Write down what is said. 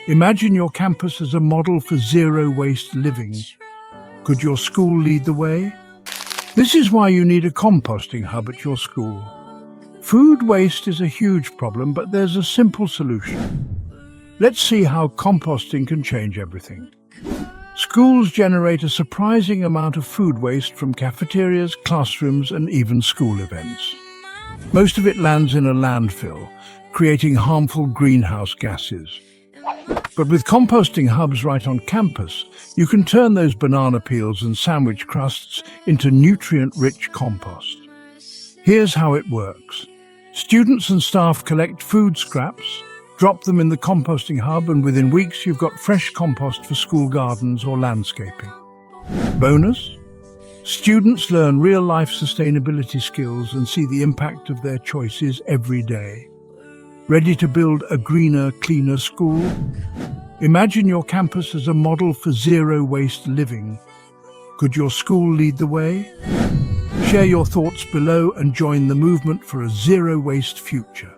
Imagine your campus as a model for zero-waste living. Could your school lead the way? This is why you need a composting hub at your school. Food waste is a huge problem, but there's a simple solution. Let's see how composting can change everything. Schools generate a surprising amount of food waste from cafeterias, classrooms, and even school events. Most of it lands in a landfill, creating harmful greenhouse gases. But with composting hubs right on campus, you can turn those banana peels and sandwich crusts into nutrient-rich compost. Here's how it works. Students and staff collect food scraps, drop them in the composting hub, and within weeks you've got fresh compost for school gardens or landscaping. Bonus? Students learn real-life sustainability skills and see the impact of their choices every day. Ready to build a greener, cleaner school? Imagine your campus as a model for zero-waste living. Could your school lead the way? Share your thoughts below and join the movement for a zero-waste future.